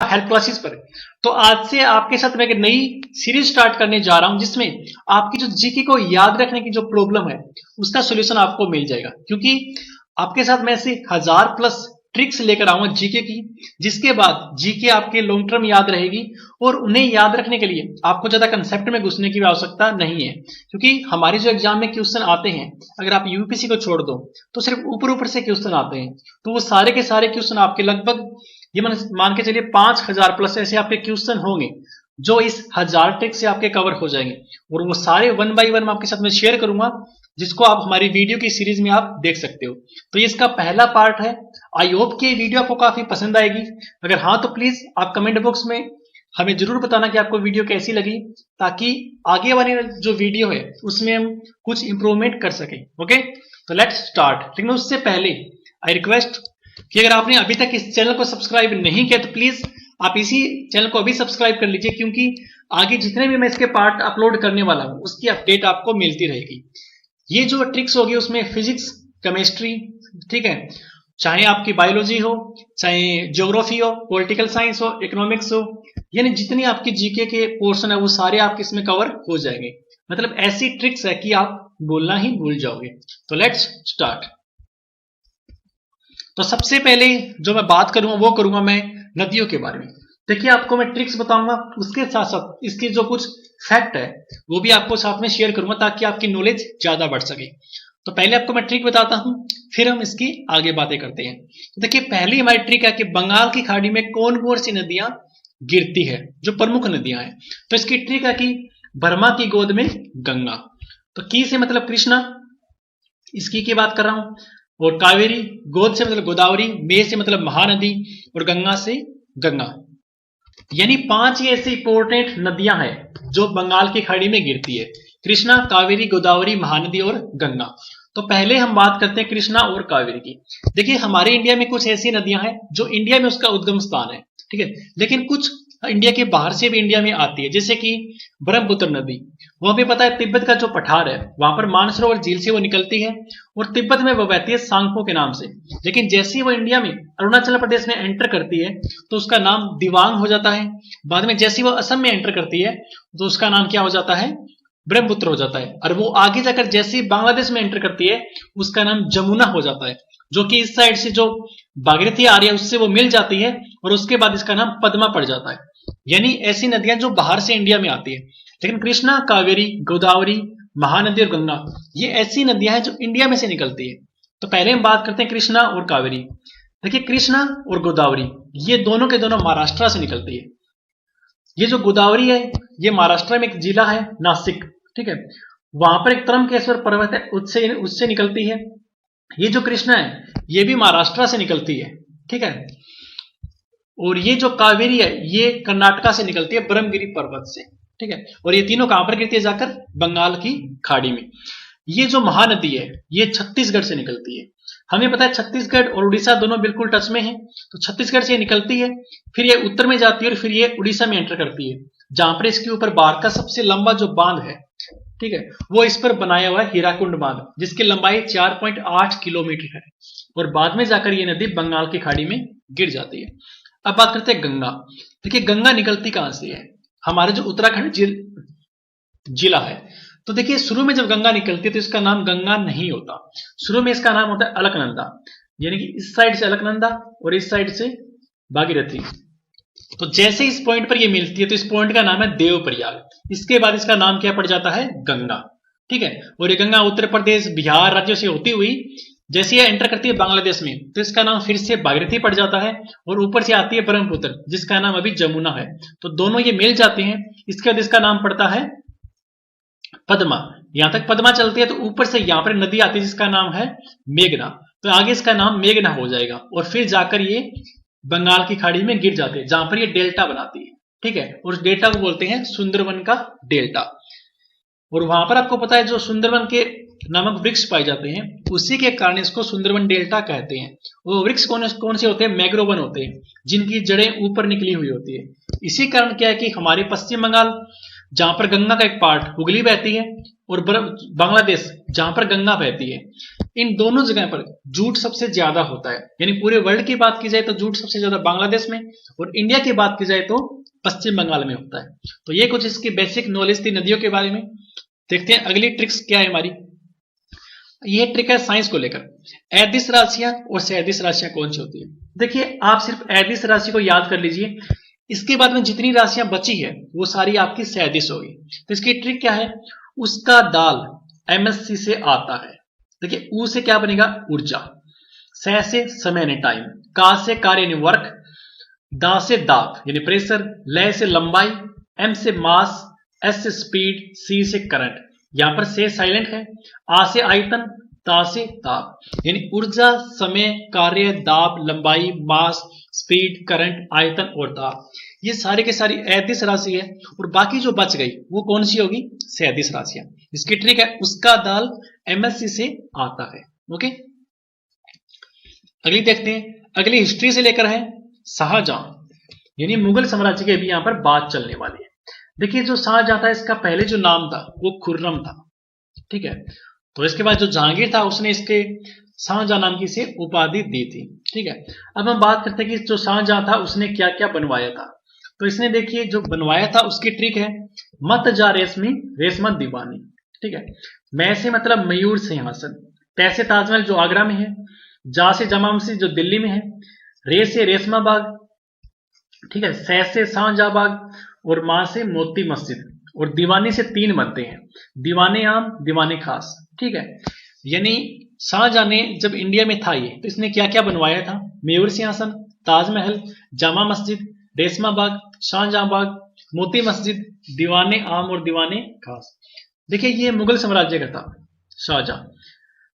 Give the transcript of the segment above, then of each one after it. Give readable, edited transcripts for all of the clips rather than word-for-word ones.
Help classes पर। तो आज से आपके साथ मैं एक नई सीरीज स्टार्ट करने जा रहा हूं जिसमें आपकी जो जीके को याद रखने की जो प्रॉब्लम है उसका सॉल्यूशन आपको मिल जाएगा, क्योंकि आपके साथ मैं ऐसे 1000+ ट्रिक्स लेकर आऊंगा जीके की, जिसके बाद जीके आपके लॉन्ग टर्म याद रहेगी और उन्हें याद रखने के लिए आपको ज्यादा कंसेप्ट में घुसने की आवश्यकता नहीं है। क्योंकि हमारे जो एग्जाम में क्वेश्चन आते हैं, अगर आप यूपीएससी को छोड़ दो तो सिर्फ ऊपर ऊपर से क्वेश्चन आते हैं, तो वो सारे के सारे क्वेश्चन आपके लगभग ये मान के चलिए 5000+ ऐसे आपके क्वेश्चन होंगे जो इस 1000 ट्रिक से आपके कवर हो जाएंगे, और वो सारे 1 बाय 1 मैं आपके साथ में शेयर करूंगा, जिसको आप हमारी वीडियो की सीरीज में आप देख सकते हो। तो ये इसका पहला पार्ट है। आई होप कि ये वीडियो आपको काफी पसंद आएगी। अगर हाँ तो प्लीज आप कमेंट बॉक्स में हमें जरूर बताना कि आपको वीडियो कैसी लगी, ताकि आगे वाली जो वीडियो है उसमें हम कुछ इंप्रूवमेंट कर सकें। ओके, तो लेट्स स्टार्ट। लेकिन उससे पहले आई रिक्वेस्ट कि अगर आपने अभी तक इस चैनल को सब्सक्राइब नहीं किया तो प्लीज आप इसी चैनल को अभी सब्सक्राइब कर लीजिए, क्योंकि आगे जितने भी मैं इसके पार्ट अपलोड करने वाला हूं उसकी अपडेट आपको मिलती रहेगी। ये जो ट्रिक्स होगी उसमें फिजिक्स, केमिस्ट्री, ठीक है, चाहे आपकी बायोलॉजी हो, चाहे ज्योग्राफी हो, पॉलिटिकल साइंस हो, इकोनॉमिक्स हो, यानी जितनी आपकी जीके के पोर्शन है वो सारे आपके इसमें कवर हो जाएंगे। मतलब ऐसी ट्रिक्स है कि आप बोलना ही भूल जाओगे। तो लेट्स स्टार्ट। तो सबसे पहले जो मैं बात करूंगा वो करूंगा मैं नदियों के बारे में। देखिए, आपको मैं ट्रिक्स बताऊंगा, उसके साथ साथ इसके जो कुछ फैक्ट है वो भी आपको साथ में शेयर करूंगा, ताकि आपकी नॉलेज ज्यादा बढ़ सके। तो पहले आपको मैं ट्रिक बताता हूं, फिर हम इसकी आगे बातें करते हैं। तो देखिए, पहली हमारी ट्रिक है कि बंगाल की खाड़ी में कौन कौन सी नदियां गिरती है, जो प्रमुख नदियां हैं। तो इसकी ट्रिक है कि बर्मा की गोद में गंगा। तो की से मतलब कृष्णा, इसकी की बात कर रहा हूं, और कावेरी, गोद से मतलब गोदावरी, मे से मतलब महानदी, और गंगा से गंगा। यानी 5 ही ऐसी इंपोर्टेंट नदियां हैं जो बंगाल की खाड़ी में गिरती है: कृष्णा, कावेरी, गोदावरी, महानदी और गंगा। तो पहले हम बात करते हैं कृष्णा और कावेरी की। देखिए, हमारे इंडिया में कुछ ऐसी नदियां हैं जो इंडिया में उसका उद्गम स्थान है, ठीक है, लेकिन कुछ इंडिया के बाहर से भी इंडिया में आती है, जैसे कि ब्रह्मपुत्र नदी। वह भी पता है तिब्बत का जो पठार है वहां पर मानसरोवर झील से वो निकलती है, और तिब्बत में वो बहती है सांगपो के नाम से। लेकिन जैसे ही वो इंडिया में अरुणाचल प्रदेश में एंटर करती है तो उसका नाम दिवांग हो जाता है। बाद में जैसे ही वो असम में एंटर करती है तो उसका नाम क्या हो जाता है? ब्रह्मपुत्र हो जाता है। और वो आगे जाकर जैसे ही बांग्लादेश में एंटर करती है उसका नाम जमुना हो जाता है, जो कि इस साइड से जो भागीरथी आ रही है उससे वो मिल जाती है, और उसके बाद इसका नाम पद्मा पड़ जाता है। यानी ऐसी नदियां जो बाहर से इंडिया में आती है। लेकिन कृष्णा, कावेरी, गोदावरी, महानदी और गंगा ये ऐसी नदियां हैं जो इंडिया में से निकलती है। तो पहले हम बात करते हैं कृष्णा और कावेरी। देखिए, कृष्णा और गोदावरी ये दोनों के दोनों महाराष्ट्र से निकलती है। ये जो गोदावरी है ये महाराष्ट्र में एक जिला है नासिक, ठीक है, वहां पर एक त्रंबकेश्वर पर्वत है, उससे उससे निकलती है। ये जो कृष्णा है ये भी महाराष्ट्र से निकलती है, ठीक है, और ये जो कावेरी है ये कर्नाटका से निकलती है ब्रह्मगिरी पर्वत से, ठीक है, और ये तीनों कहां पर गिरती है? जाकर बंगाल की खाड़ी में। ये जो महानदी है ये छत्तीसगढ़ से निकलती है। हमें पता है छत्तीसगढ़ और उड़ीसा दोनों बिल्कुल टच में है, तो छत्तीसगढ़ से निकलती है, फिर ये उत्तर में जाती है और फिर ये उड़ीसा में एंटर करती है, जहां पर इसके ऊपर बाढ़ का सबसे लंबा जो बांध है, ठीक है, वो इस पर बनाया हुआ है हीराकुंड बांध, जिसकी लंबाई 4.8 किलोमीटर है, और बाद में जाकर ये नदी बंगाल की खाड़ी में गिर जाती है। अब बात करते हैं गंगा। देखिए, गंगा निकलती कहां से है? हमारे जो उत्तराखंड जिला है। तो देखिए, शुरू में जब गंगा निकलती है तो इसका नाम गंगा नहीं होता, शुरू में इसका नाम होता है अलकनंदा। यानी कि इस साइड से अलकनंदा और इस साइड से भागीरथी। तो जैसे इस पॉइंट पर ये मिलती है तो इस पॉइंट का नाम है देवप्रयाग। इसके बाद इसका नाम क्या पड़ जाता है? गंगा, ठीक है, और ये गंगा उत्तर प्रदेश, बिहार राज्यों से होती हुई जैसे ये एंटर करती है बांग्लादेश में तो इसका नाम फिर से भागीरथी पड़ जाता है, और ऊपर से आती है ब्रह्मपुत्र जिसका नाम अभी जमुना है। तो दोनों ये मिल जाते हैं। इसके बाद इसका नाम पड़ता है पद्मा। यहां तक पद्मा चलती है तो ऊपर से यहां पर नदी आती है जिसका नाम है मेघना, तो आगे इसका नाम मेघना हो जाएगा, और फिर जाकर ये बंगाल की खाड़ी में गिर जाते हैं जहां पर ये डेल्टा बनाती है, ठीक है, और उस डेल्टा को बोलते हैं सुंदरवन का डेल्टा। और वहां पर आपको पता है जो सुंदरवन के नामक वृक्ष पाए जाते हैं उसी के कारण इसको सुंदरवन डेल्टा कहते हैं। वो वृक्ष कौन से होते हैं? मैग्रोवन होते हैं, जिनकी जड़ें ऊपर निकली हुई होती है। इसी कारण क्या है कि हमारे पश्चिम बंगाल जहां पर गंगा का एक पार्ट हुगली बहती है और बांग्लादेश जहां पर गंगा बहती है, इन दोनों जगह पर जूट सबसे ज्यादा होता है। यानी पूरे वर्ल्ड की बात की जाए तो जूट सबसे ज्यादा बांग्लादेश में, और इंडिया की बात की जाए तो पश्चिम बंगाल में होता है। तो ये कुछ इसकी बेसिक नॉलेज थी नदियों के बारे में। देखते हैं अगली ट्रिक्स क्या है हमारी। ये ट्रिक है साइंस को लेकर। एदिश राशियां और सैदिश राशियां कौन सी होती है? देखिए आप सिर्फ एदिश राशि को याद कर लीजिए, इसके बाद में जितनी राशियां बची है वो सारी आपकी सैदिश होगी। तो इसकी ट्रिक क्या है, उसका दाल एमएससी से आता है। देखिए ऊ से क्या बनेगा, ऊर्जा, स से समय यानी टाइम, का से कार्य यानी वर्क, दा से दाब यानी प्रेशर, लय से लंबाई, एम से मास, एस से स्पीड, सी से करंट। यहां पर से साइलेंट है, आ से आयतन, ता से ताप। यानी ऊर्जा, समय, कार्य, दाब, लंबाई, मास, स्पीड, करंट, आयतन और ताप, ये सारे के सारी एदिश राशि है। और बाकी जो बच गई वो कौन सी होगी, सैदिश राशियां। इसकी ट्रिक है उसका दाल एमएससी से आता है। ओके, अगली देखते हैं। अगली हिस्ट्री से लेकर है शाहजहां यानी मुगल साम्राज्य की अभी यहां पर बात चलने वाली है। देखिए जो शाहजहां था इसका पहले जो नाम था वो खुर्रम था, ठीक है। तो इसके बाद जो जहांगीर था उसने इसके शाहजहां नाम की से उपाधि दी थी, ठीक है। अब हम बात करते हैं कि जो शाहजहां था उसने क्या क्या बनवाया था। तो इसने देखिए जो बनवाया था उसकी ट्रिक है मत जा रेशमी रेशमा दीवानी, ठीक है। मैं से मतलब मयूर सिंहासन, तैसे ताजमहल जो आगरा में है, जा से जमा मस्जिद जो दिल्ली में है, रे से रेशमा बाग, ठीक है, सै से शाहजहां बाग, और मां से मोती मस्जिद, और दीवानी से 3 बनते हैं, दीवाने आम, दीवाने खास, ठीक है। यानी शाहजहां ने जब इंडिया में था ये, तो इसने क्या क्या बनवाया था, मयूर सिंहासन, ताजमहल, जामा मस्जिद, रेशमा बाग, शाहजहां बाग, मोती मस्जिद, दीवाने आम और दीवाने खास। देखिए ये मुगल साम्राज्य का था शाहजहां,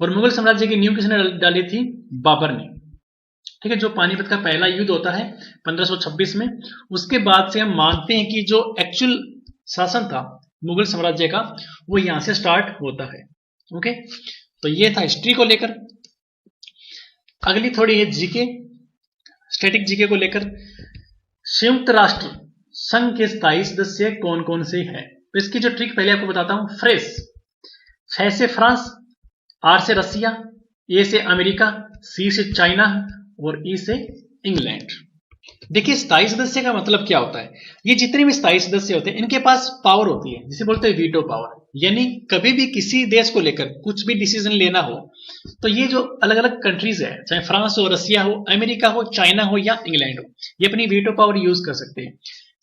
और मुगल साम्राज्य की नींव किसने डाली थी, बाबर ने, ठीक है। जो पानीपत का पहला युद्ध होता है 1526 में, उसके बाद से हम मानते हैं कि जो एक्चुअल शासन था मुगल साम्राज्य का वो यहां से स्टार्ट होता है। ओके, तो ये था हिस्ट्री को लेकर। अगली थोड़ी है जीके, स्टैटिक जीके को लेकर। संयुक्त राष्ट्र संघ के स्थायी सदस्य कौन कौन से हैं? तो इसकी जो ट्रिक पहले आपको बताता हूं। फ्रेस, फ से फ्रांस, आर से रसिया, ए से अमेरिका, सी से चाइना और ई से इंग्लैंड। देखिए स्थायी सदस्य का मतलब क्या होता है, ये जितने भी स्थायी सदस्य होते हैं इनके पास पावर होती है जिसे बोलते हैं वीटो पावर। यानी कभी भी किसी देश को लेकर कुछ भी डिसीजन लेना हो तो ये जो अलग अलग कंट्रीज है, चाहे फ्रांस हो, रसिया हो, अमेरिका हो, चाइना हो या इंग्लैंड हो, ये अपनी वीटो पावर यूज कर सकते हैं।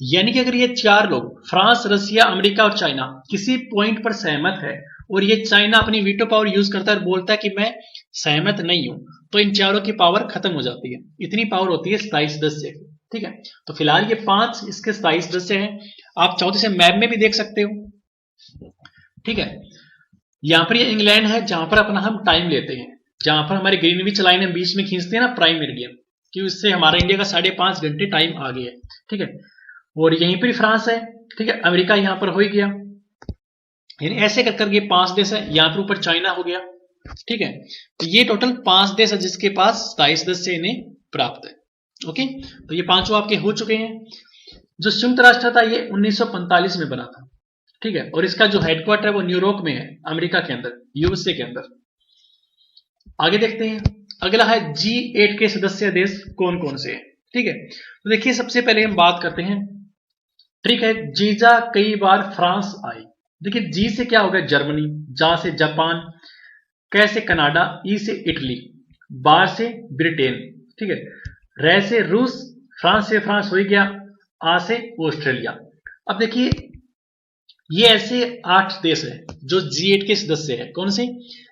यानी कि अगर ये 4 लोग फ्रांस, रसिया, अमेरिका और चाइना किसी पॉइंट पर सहमत है और ये चाइना अपनी वीटो पावर यूज करता है और बोलता है कि मैं सहमत नहीं हूं, तो इन चारों की पावर खत्म हो जाती है। इतनी पावर होती है स्थायी सदस्य की, ठीक है। तो फिलहाल ये 5 इसके स्थायी सदस्य हैं। आप चाहो तो इसे मैप में भी देख सकते हो, ठीक है। यहां पर ये इंग्लैंड है जहां पर अपना हम टाइम लेते हैं, जहां पर हमारी ग्रीनविच लाइन हम बीच में खींचते हैं ना, प्राइम मेरिडियन, कि उससे हमारा इंडिया का 5.5 घंटे टाइम आगे है, ठीक है। और यहीं पर फ्रांस है, ठीक है, अमेरिका यहां पर हो ही गया। यानी ऐसे कर करके 5 देश है, यहां पर ऊपर चाइना हो गया, ठीक है। तो ये टोटल 5 देश है जिसके पास स्थायी सदस्य इन्हें प्राप्त है। ओके, तो ये 5 आपके हो चुके हैं। जो संयुक्त राष्ट्र था ये 1945 में बना था, ठीक है, और इसका जो हेडक्वार्टर है वो न्यूयॉर्क में है, अमेरिका के अंदर, यूएसए के अंदर। आगे देखते हैं। अगला है G8 के सदस्य देश कौन कौन से हैं, ठीक है। तो देखिए सबसे पहले हम बात करते हैं, ठीक है, जीजा कई बार फ्रांस आई। देखिए जी से क्या होगा, जर्मनी, जा से जापान, कै से कनाडा, ई से इटली, बार से ब्रिटेन, ठीक है, रै से रूस, फ्रांस से फ्रांस हो गया, आ से ऑस्ट्रेलिया। अब देखिए ये ऐसे 8 देश है जो G8 के सदस्य है। कौन से,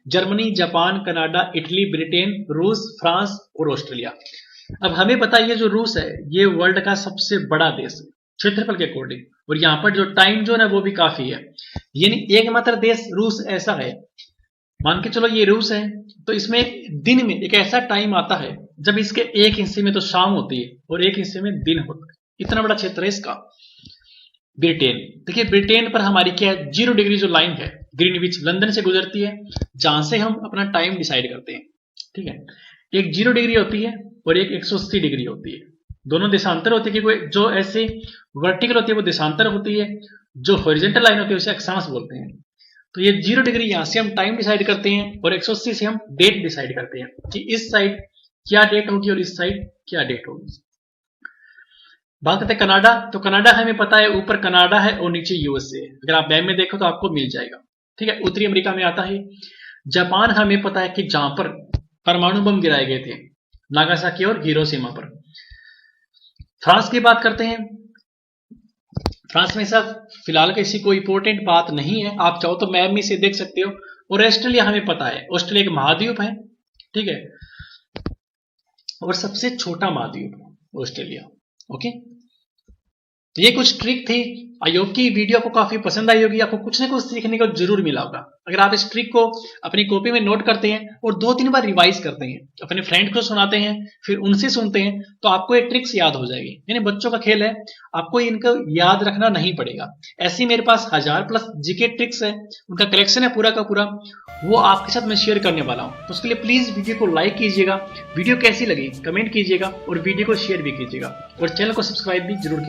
Germany, Japan, Canada, Italy, Britain, रूस, फ्रांस और ऑस्ट्रेलिया। अब हमें पता है ये जो रूस है ये वर्ल्ड का सबसे बड़ा देश है क्षेत्रफल के अकॉर्डिंग, और यहां पर जो टाइम जोन है वो भी काफी है। यानी एकमात्र देश रूस ऐसा है, मान के चलो ये रूस है, तो इसमें दिन में एक ऐसा टाइम आता है जब इसके एक हिस्से में तो शाम होती है और एक हिस्से में दिन होता है। इतना बड़ा क्षेत्र है इसका। ब्रिटेन, देखिए ब्रिटेन पर हमारी क्या है, 0 डिग्री जो लाइन है ग्रीनविच लंदन से गुजरती है, जहां से हम अपना टाइम डिसाइड करते हैं, ठीक है। एक 0 डिग्री होती है और एक 180 डिग्री होती है। दोनों देशांतर होती है, क्योंकि जो ऐसे वर्टिकल होती है वो देशांतर होती है, जो हॉरिजॉन्टल लाइन होती है उसे अक्षांश बोलते हैं। तो ये 0 डिग्री यहां से हम टाइम डिसाइड करते हैं और 180 से हम डेट डिसाइड करते हैं कि इस साइड क्या डेट होगी और इस साइड क्या डेट होगी। बात करते हैं कनाडा। तो कनाडा हमें पता है ऊपर कनाडा है और नीचे यूएसए। अगर आप मैप में देखो तो आपको मिल जाएगा, ठीक है। उत्तरी अमेरिका में आता है। जापान हमें पता है कि जहां पर परमाणु बम गिराए गए थे, नागासाकी और हिरोशिमा पर। फ्रांस की बात करते हैं। फ्रांस में सब फिलहाल किसी कोई इंपॉर्टेंट बात नहीं है, आप चाहो तो मैप में से देख सकते हो। और ऑस्ट्रेलिया हमें पता है, ऑस्ट्रेलिया एक महाद्वीप है, ठीक है, और सबसे छोटा महाद्वीप ऑस्ट्रेलिया। ओके, तो ये कुछ ट्रिक थी। आई होप की वीडियो आपको काफी पसंद आई होगी, आपको कुछ ना कुछ सीखने को जरूर मिला होगा। अगर आप इस ट्रिक को अपनी कॉपी में नोट करते हैं और 2-3 बार रिवाइज करते हैं, अपने फ्रेंड को सुनाते हैं, फिर उनसे सुनते हैं, तो आपको ये ट्रिक्स याद हो जाएगी। यानी बच्चों का खेल है, आपको इनको याद रखना नहीं पड़ेगा। ऐसी मेरे पास 1000+ जीके ट्रिक्स है, उनका कलेक्शन है पूरा का पूरा, वो आपके साथ मैं शेयर करने वाला हूं। तो उसके लिए प्लीज वीडियो को लाइक कीजिएगा, वीडियो कैसी लगी कमेंट कीजिएगा और वीडियो को शेयर भी कीजिएगा और चैनल को सब्सक्राइब भी जरूर कीजिएगा।